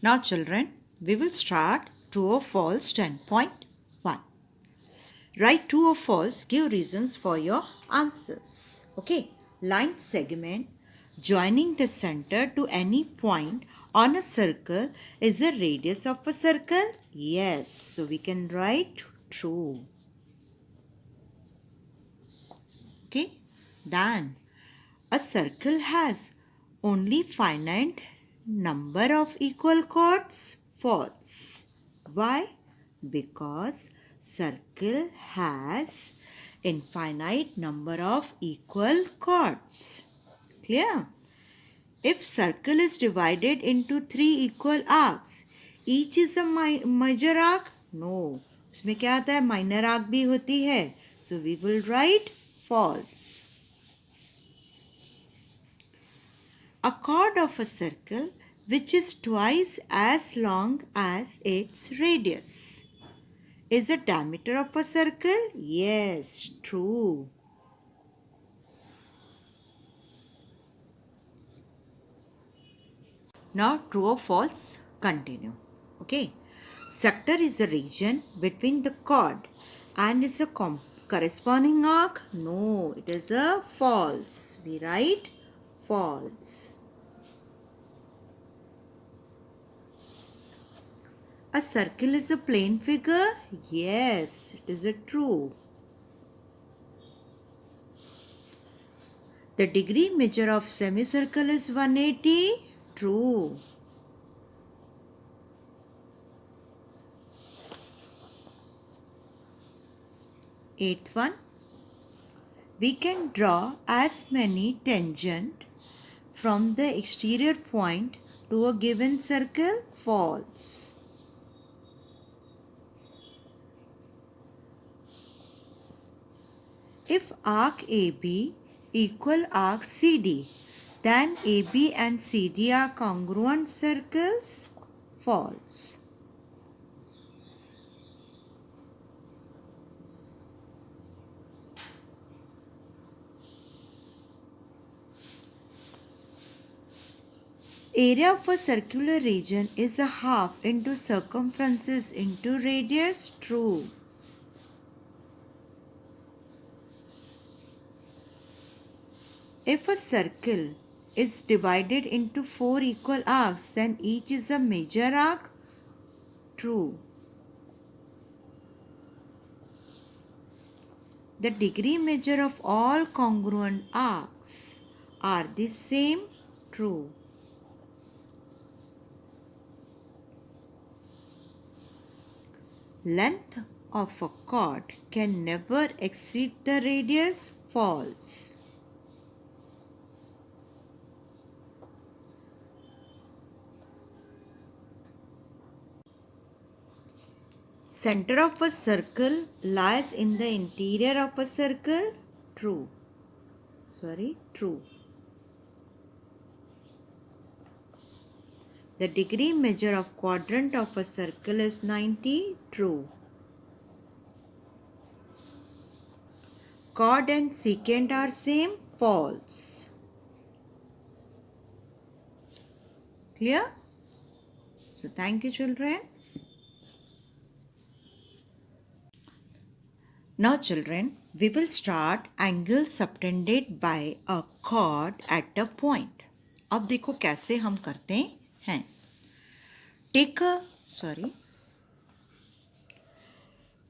Now children, we will start true or false 10.1. Write true or false, give reasons for your answers. Okay, line segment joining the center to any point on a circle is the radius of a circle. Yes, so we can write true. Okay, then a circle has only finite number of equal chords. False. Why? Because circle has infinite number of equal chords. Clear? If circle is divided into three equal arcs, each is a major arc? No. उसमें क्या आता है? Minor arc भी होती है. So we will write false. A chord of a circle which is twice as long as its radius is the diameter of a circle? Yes, true. Now, true or false? Continue. Okay. Sector is a region between the chord and is a corresponding arc? No, it is a false. We write false. A circle is a plane figure? Yes, it is a true. The degree measure of semicircle is 180? True. Eighth one. We can draw as many tangent from the exterior point to a given circle? False. If arc AB equal arc CD, then AB and CD are congruent circles? False. Area of a circular region is a half into circumferences into radius? True. If a circle is divided into four equal arcs, then each is a major arc? True. The degree measure of all congruent arcs are the same? True. Length of a chord can never exceed the radius? False. Center of a circle lies in the interior of a circle? True. True. The degree measure of quadrant of a circle is 90? True. Chord and secant are same? False. Clear? So thank you children. Now children, we will start angle subtended by a chord at a point. अब देखो कैसे हम करते हैं.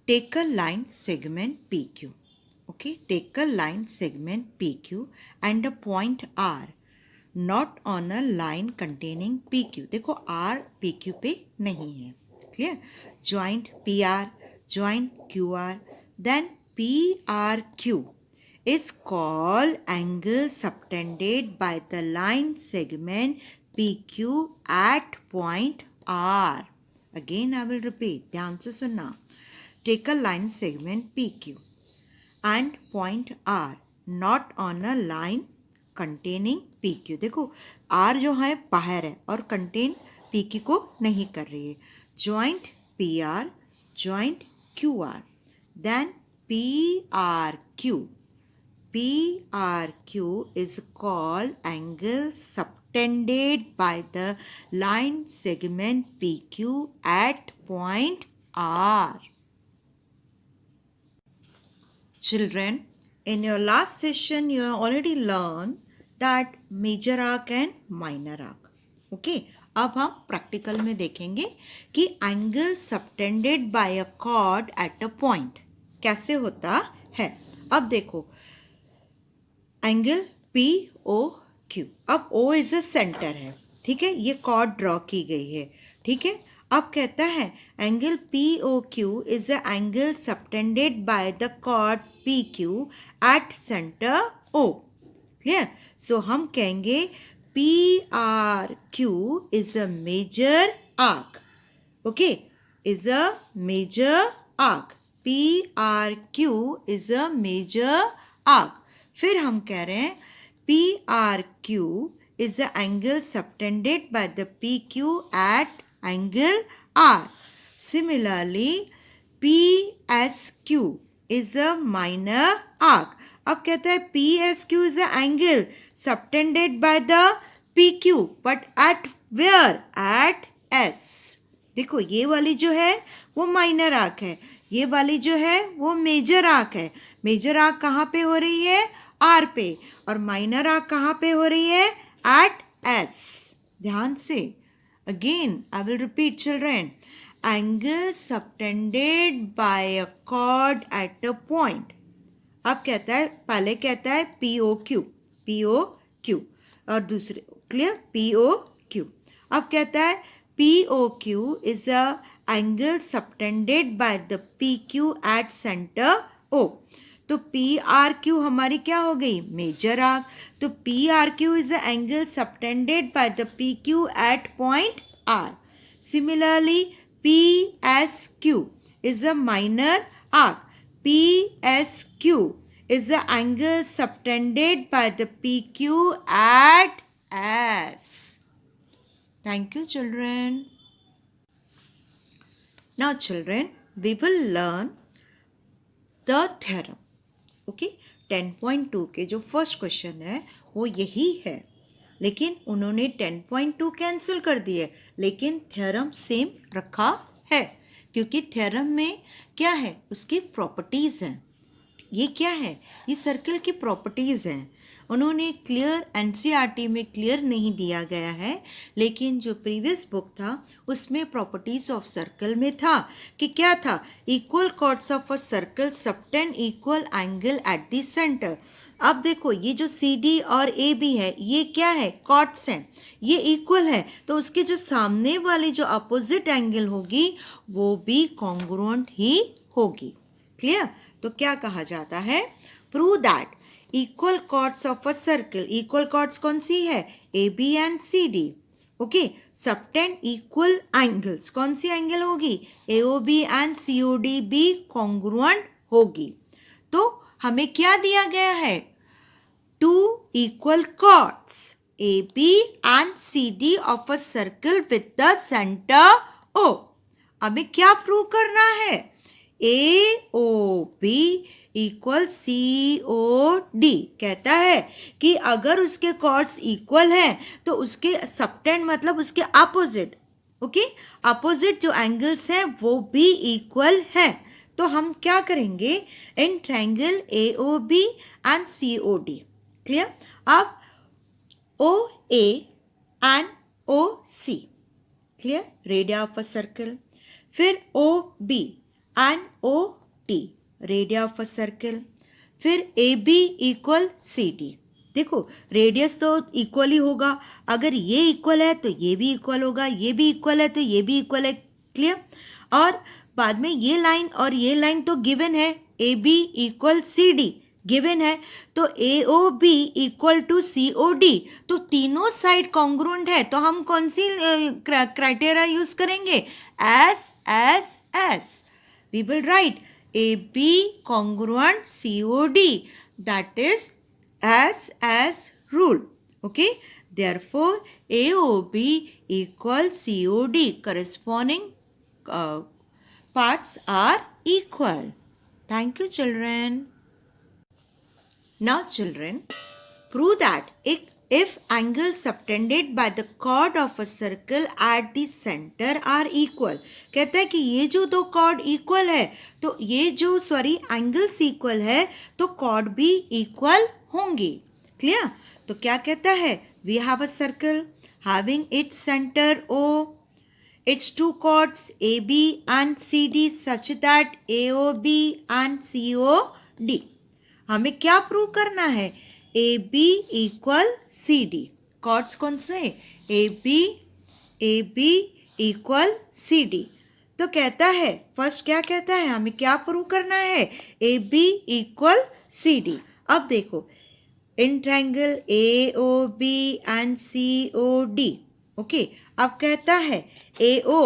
Take a line segment PQ. Okay, take a line segment PQ and a point R not on a line containing PQ. देखो R PQ पे नहीं है. Clear? Joint PR, joint QR, then PRQ is called angle subtended by the line segment PQ at point R. Again I will repeat. ध्यान से सुनना. Take a line segment PQ and point R not on a line containing PQ. देखो R जो है बाहर है और contain PQ को नहीं कर रही है. Joint PR, joint QR, then PRQ. PRQ is called angle subtended subtended by the line segment PQ at point R. Children, in your last session, you have already learned that major arc and minor arc. Okay, अब हम practical में देखेंगे कि angle subtended by a chord at a point कैसे होता है. अब देखो एंगल पी ओ क्यू. अब ओ इज अ सेंटर है, ठीक है, ये कॉर्ड ड्रॉ की गई है, ठीक है. अब कहता है angle P O Q is a angle subtended by the chord P Q at centre O. Clear. So हम कहेंगे P R Q is a major arc. Okay, is a major arc. P R Q is a major arc. फिर हम कह रहे हैं P R Q is the angle subtended by the P Q at angle R. Similarly P S Q is a minor arc. अब कहता है P S Q is a angle subtended by the P Q but at where, at S. देखो ये वाली जो है वो minor arc है, ये वाली जो है वो मेजर आर्क है. मेजर आर्क कहाँ पे हो रही है, आर पे, और माइनर आर्क कहाँ पे हो रही है, एट एस. ध्यान से again I will repeat children. Angle subtended by a chord at a point. अब कहता है, पहले कहता है P O Q, P O Q, और दूसरे क्लियर पी ओ क्यू. अब कहता है P O Q is a angle subtended by the P Q at centre O. तो पी आर क्यू हमारी क्या हो गई, मेजर आर्क. तो P R Q is a angle subtended by the P Q at point R. Similarly P S Q is a minor arc. PSQ is the angle subtended by the PQ at S. Thank you, children. Now, children, we will learn the theorem. Okay, 10.2 के जो first question है वो यही है, लेकिन उन्होंने 10.2 cancel कर दिए, लेकिन थ्योरम सेम रखा है, क्योंकि थ्योरम में क्या है, उसकी प्रॉपर्टीज़ हैं. ये क्या है, ये सर्कल की प्रॉपर्टीज़ हैं. उन्होंने क्लियर एनसीईआरटी में क्लियर नहीं दिया गया है, लेकिन जो प्रीवियस बुक था उसमें प्रॉपर्टीज़ ऑफ सर्कल में था कि क्या था, equal chords of a circle subtend equal angle at the centre. अब देखो ये जो सी डी और ए बी है ये क्या है, कॉर्ड्स हैं, ये इक्वल है, तो उसके जो सामने वाली जो अपोजिट एंगल होगी वो भी कॉन्ग्रुएंट ही होगी. क्लियर. तो क्या कहा जाता है, prove that equal chords of a circle, equal chords कौन सी है, A B and C D. Okay, subtend equal angles, कौन सी एंगल होगी, A O B and C O D भी कॉन्ग्रुएंट होगी. तो हमें क्या दिया गया है, two equal chords A B and C D of a circle with the centre O. हमें क्या प्रूव करना है, A O B equal C O D. कहता है कि अगर उसके कॉर्ड्स इक्वल हैं तो उसके सबटेंड मतलब उसके अपोजिट, ओके, अपोजिट जो एंगल्स हैं वो भी इक्वल हैं. तो हम क्या करेंगे, in triangle A O B and C O D. Clear. अब O A and O C, clear, radii of a circle. फिर O B and O T, radii of a circle. फिर A B equal C D. देखो radius तो equal ही होगा, अगर ये equal है तो ये भी इक्वल होगा, ये भी इक्वल है तो ये भी इक्वल है. क्लियर. और बाद में ये लाइन और ये लाइन तो गिवन है, A B equal C D given है, तो A O B equal to C O D. तो तीनों साइड कॉन्ग्रुएंट है, तो हम कौन सी क्राइटेरिया यूज करेंगे, S S S. we will write AB congruent COD, that is as rule. Okay, therefore AOB equal COD, corresponding parts are equal. Thank you, children. Now children, prove that एक if angles subtended by the chord of a circle at the center are equal. कहता है कि ये जो दो chord equal है तो ये जो angles equal है तो chord भी equal होंगे. Clear? तो क्या कहता है? We have a circle having its center O, its two chords AB and CD such that AOB and COD. हमें क्या प्रूव करना है? AB equal CD. कॉर्ड्स कौन से? AB equal CD. तो कहता है फर्स्ट क्या कहता है? हमें क्या प्रूव करना है? AB equal CD. अब देखो इन triangle AOB and COD. Okay, अब कहता है AO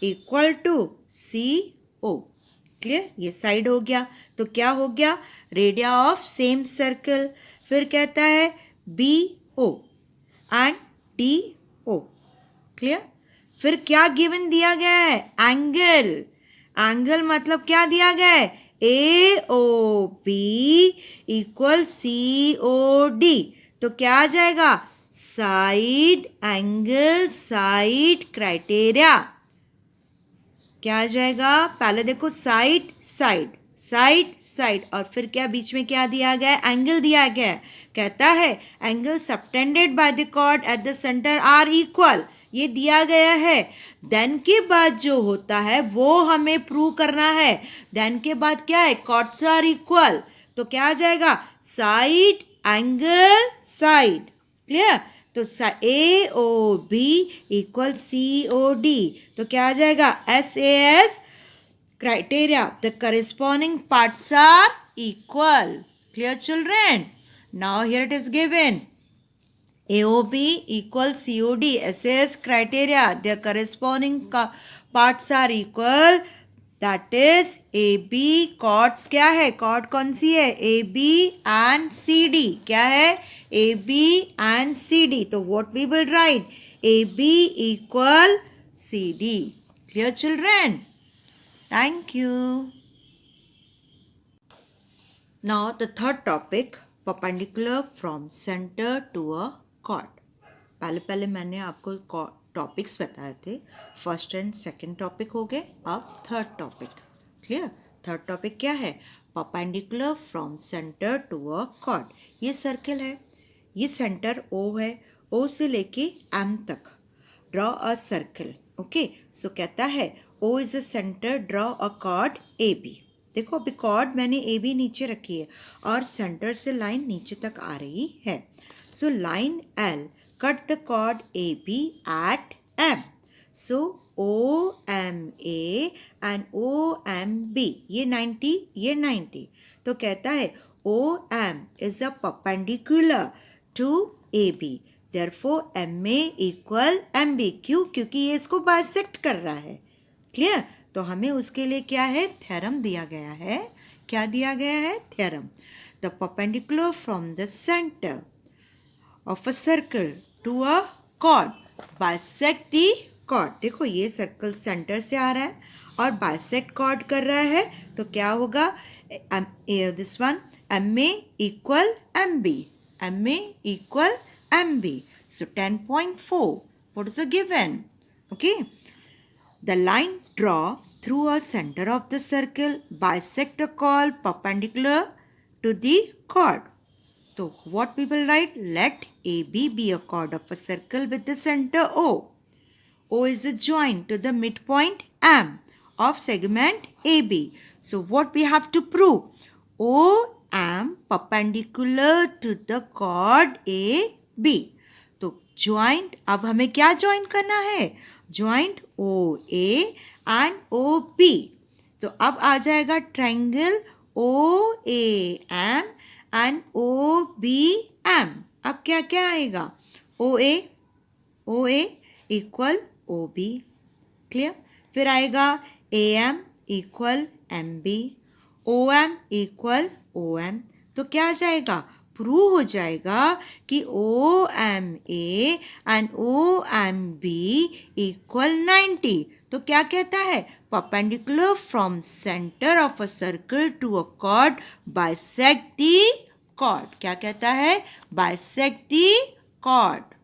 equal to CO. Clear? ये साइड हो गया. तो क्या हो गया? Radii of same circle. फिर कहता है BO एंड DO. क्लियर? फिर क्या गिवन दिया गया है? एंगल मतलब क्या दिया गया है? AOB equal COD. तो क्या आ जाएगा? Side angle side criteria. क्या आ जाएगा? पहले देखो साइड साइड साइड साइड और फिर क्या बीच में क्या दिया गया है? एंगल दिया गया है. कहता है angle subtended by the chord at the centre are equal. ये दिया गया है. देन के बाद जो होता है वो हमें प्रूव करना है. देन के बाद क्या है? Chords are equal. तो क्या आ जाएगा? Side angle side. क्लियर? तो AOB इक्वल COD. तो क्या आ जाएगा? SAS criteria. The corresponding parts are equal. Clear, children? Now here it is given. AOB equal COD. SAS criteria. Their corresponding parts are equal. That is AB chords क्या है? chord कौन सी है? AB and CD. क्या है? AB and CD. तो what we will write? AB equal CD. Clear, children? Thank you. Now the third topic, perpendicular from center to a chord. पहले मैंने आपको टॉपिक्स बताए थे. फर्स्ट एंड सेकंड टॉपिक हो गए. अब third topic. Clear? Third topic क्या है? Perpendicular from centre to a chord. ये सर्कल है. ये सेंटर O है. O से लेके M तक ड्रॉ अ सर्कल. ओके, सो कहता है O is a centre, draw a cord AB. देखो अभी कॉर्ड मैंने AB नीचे रखी है और सेंटर से लाइन नीचे तक आ रही है. So line L cut the chord AB at M. So OMA and OMB ये 90 ये 90. तो कहता है OM is a perpendicular to AB. Therefore MA equal MB. क्यों? क्योंकि ये इसको बाइसेक्ट कर रहा है. क्लियर? तो हमें उसके लिए क्या है? थ्योरम दिया गया है. क्या दिया गया है? Theorem. The perpendicular from the center of a circle to a chord bisect the chord. देखो ये सर्कल सेंटर से आ रहा है और बाइसेक्ट chord कर रहा है. तो क्या होगा? This one MA equal MB. MA equal MB. So 10.4. What is the given? Okay. The line draw through a center of the circle bisect a chord perpendicular to the chord. So what we will write? Let AB be a chord of a circle with the center O. O is a joint to the midpoint M of segment AB. So what we have to prove? OM perpendicular to the chord AB. तो joint, अब हमें क्या joint करना है? Joint OA and OB. तो अब आ जाएगा triangle OAM and OBM. अब क्या क्या आएगा? OA equal OB. क्लियर? फिर आएगा AM equal MB, OM equal OM. तो क्या आ जाएगा? प्रूव हो जाएगा कि OMA एंड OMB इक्वल 90. तो क्या कहता है? perpendicular from center of a circle to a chord bisect the chord. क्या कहता है? Bisect the chord.